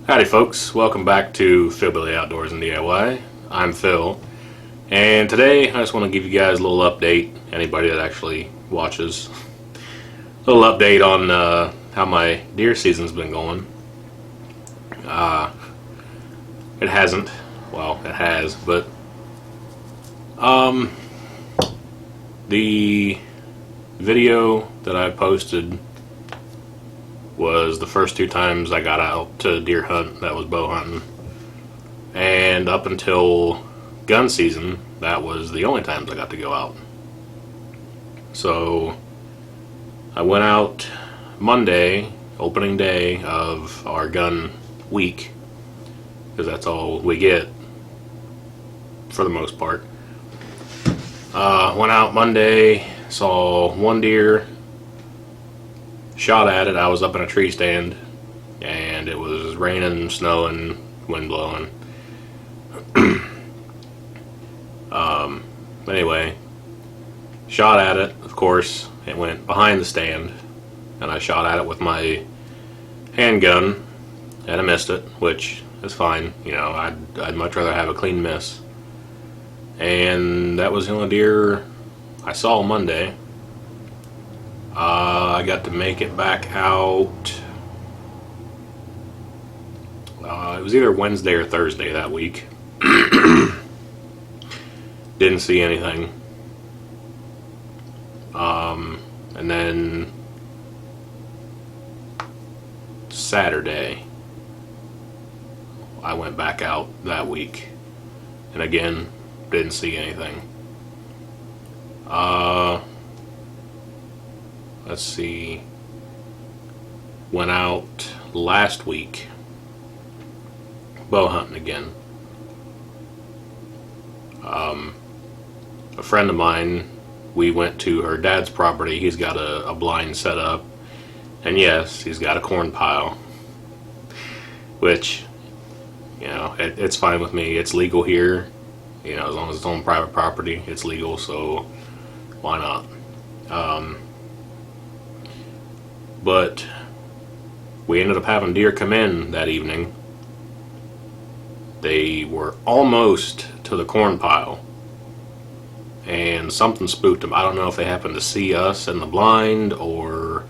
Howdy folks, welcome back to Philbilly Outdoors and DIY. I'm Phil, and today I just want to give you guys a little update, anybody that actually watches, a little update on how my deer season's been going. It hasn't, well it has, but the video that I posted was the first two times I got out to deer hunt. That was bow hunting, and up until gun season that was the only times I got to go out. So I went out Monday, opening day of our gun week, because that's all we get for the most part. Went out Monday, saw one deer, shot at it. I was up in a tree stand, and it was raining, snowing, wind blowing. Anyway, shot at it. Of course, it went behind the stand, and I shot at it with my handgun, and I missed it, which is fine. You know, I'd much rather have a clean miss. And that was the only deer I saw Monday. I got to make it back out. It was either Wednesday or Thursday that week. Didn't see anything. And then Saturday, I went back out that week, and again, didn't see anything. Let's see. Went out last week bow hunting again. A friend of mine, we went to her dad's property. He's got a blind set up, and yes, he's got a corn pile, which, you know, it's fine with me. It's legal here, you know, as long as it's on private property, it's legal, so why not? But we ended up having deer come in that evening. They were almost to the corn pile, and something spooked them. I don't know if they happened to see us in the blind or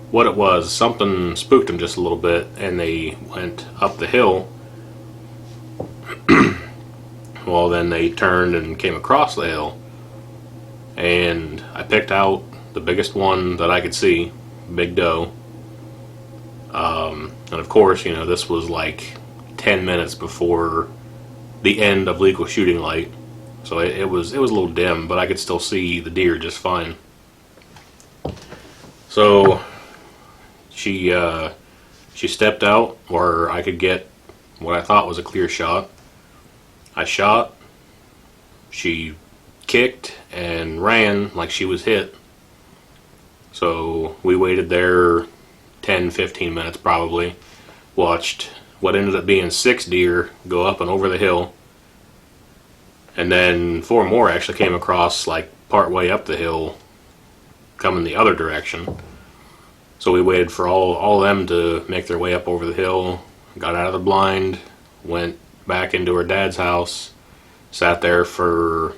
what it was. Something spooked them just a little bit, and they went up the hill. Well, then they turned and came across the hill, and I picked out the biggest one that I could see, big doe. And of course, you know, this was like 10 minutes before the end of legal shooting light, so it was a little dim, but I could still see the deer just fine. So she stepped out where I could get what I thought was a clear shot. I shot. She kicked and ran like she was hit. So we waited there 10-15 minutes probably, watched what ended up being 6 deer go up and over the hill, and then 4 more actually came across like part way up the hill coming the other direction. So we waited for all of them to make their way up over the hill, got out of the blind, went back into her dad's house, sat there for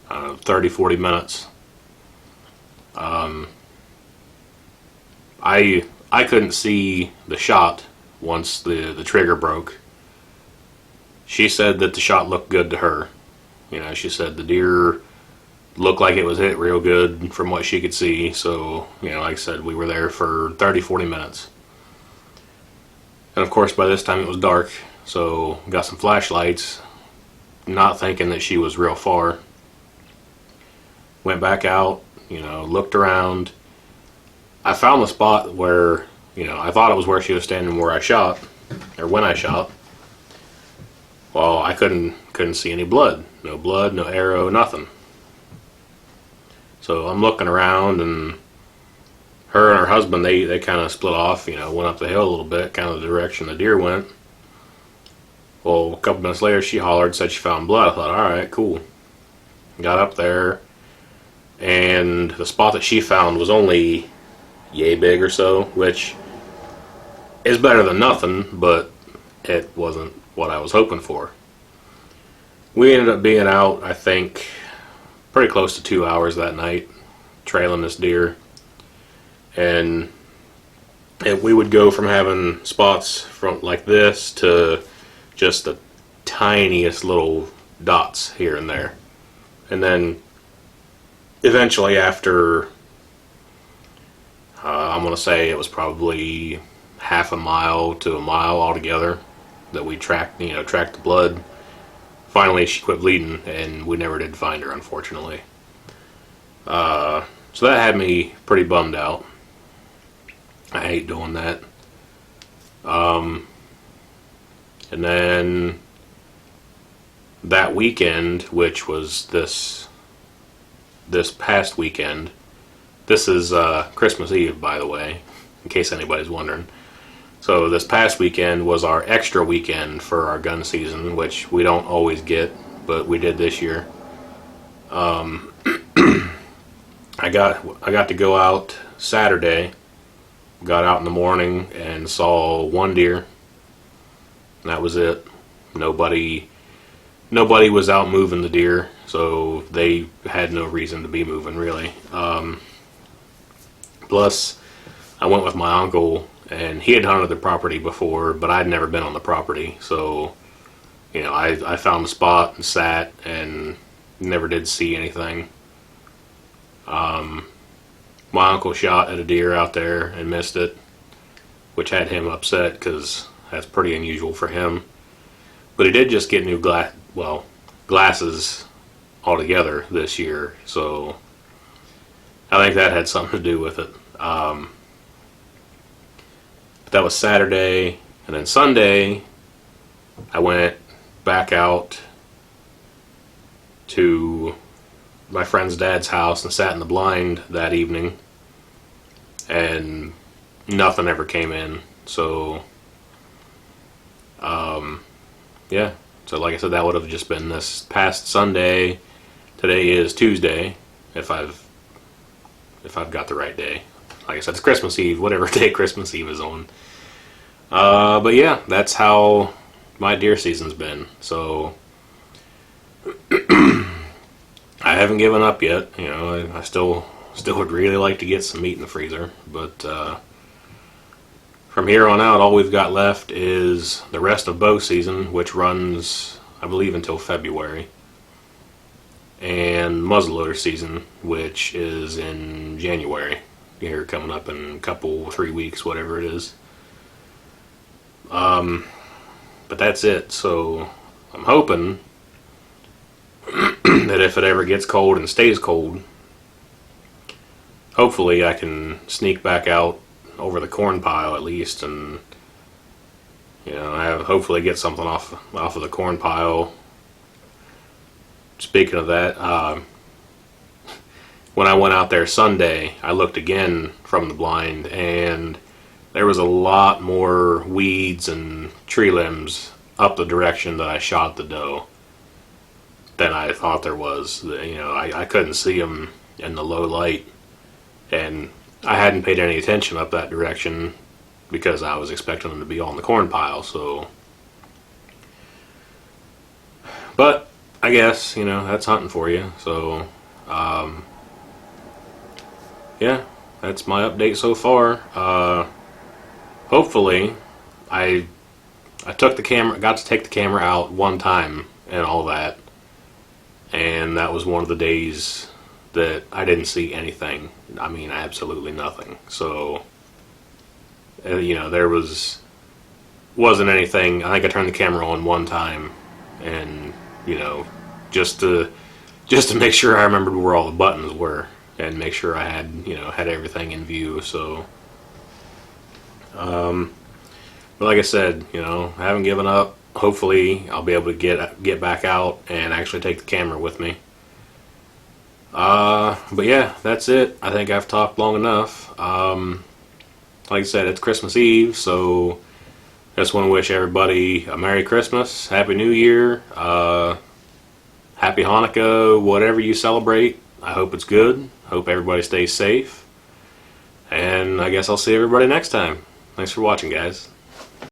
30-40 minutes. I couldn't see the shot once the trigger broke. She said that the shot looked good to her. You know, she said the deer looked like it was hit real good from what she could see. So, you know, like I said, we were there for 30-40 minutes. And of course, by this time it was dark, so got some flashlights, not thinking that she was real far. Went back out, you know, looked around. I found the spot where, you know, I thought it was where she was standing where I shot, or when I shot. Well, I couldn't see any blood. No blood, no arrow, nothing. So I'm looking around, and her and her husband, they kind of split off, you know, went up the hill a little bit, kind of the direction the deer went. Well, a couple minutes later, she hollered, said she found blood. I thought, alright, cool. Got up there, and the spot that she found was only yay big or so, which It's better than nothing, but it wasn't what I was hoping for. We ended up being out, I think, pretty close to 2 hours that night, trailing this deer. And we would go from having spots from like this to just the tiniest little dots here and there. And then eventually after, I'm going to say it was probably half a mile to a mile altogether that we tracked the blood. Finally, she quit bleeding, and we never did find her, unfortunately. So that had me pretty bummed out. I hate doing that. And then that weekend, which was this past weekend, this is Christmas Eve, by the way, in case anybody's wondering. So this past weekend was our extra weekend for our gun season, which we don't always get, but we did this year. I got to go out Saturday. Got out in the morning and saw one deer. And that was it. Nobody was out moving the deer, so they had no reason to be moving, really. Plus, I went with my uncle, and he had hunted the property before, but I'd never been on the property. So, I found a spot and sat and never did see anything. My uncle shot at a deer out there and missed it, which had him upset because that's pretty unusual for him. But he did just get new glasses altogether this year, so I think that had something to do with it. But that was Saturday, and then Sunday I went back out to my friend's dad's house and sat in the blind that evening, and nothing ever came in. So yeah, so like I said, that would have just been this past Sunday. Today is Tuesday, if I've got the right day. Like I said, it's Christmas Eve, whatever day Christmas Eve is on. But yeah, that's how my deer season's been. So I haven't given up yet. I still would really like to get some meat in the freezer, but from here on out, all we've got left is the rest of bow season, which runs, I believe, until February, and muzzleloader season, which is in January. Here, coming up in a couple, 3 weeks, whatever it is. But that's it. So I'm hoping that if it ever gets cold and stays cold, hopefully I can sneak back out over the corn pile at least, and hopefully get something off of the corn pile. Speaking of that, when I went out there Sunday, I looked again from the blind, and there was a lot more weeds and tree limbs up the direction that I shot the doe than I thought there was. I couldn't see them in the low light, and I hadn't paid any attention up that direction because I was expecting them to be on the corn pile. So, but I guess that's hunting for you. So yeah, that's my update so far. Hopefully I got to take the camera out one time and all that, and that was one of the days that I didn't see anything. I mean, absolutely nothing. So there wasn't anything. I think I turned the camera on one time, and just to make sure I remembered where all the buttons were and make sure I had everything in view. So but like I said, I haven't given up. Hopefully I'll be able to get back out and actually take the camera with me. But yeah, that's it. I think I've talked long enough. Like I said, it's Christmas Eve, so I just want to wish everybody a Merry Christmas, Happy New Year, Happy Hanukkah, whatever you celebrate. I hope it's good. Hope everybody stays safe. And I guess I'll see everybody next time. Thanks for watching, guys.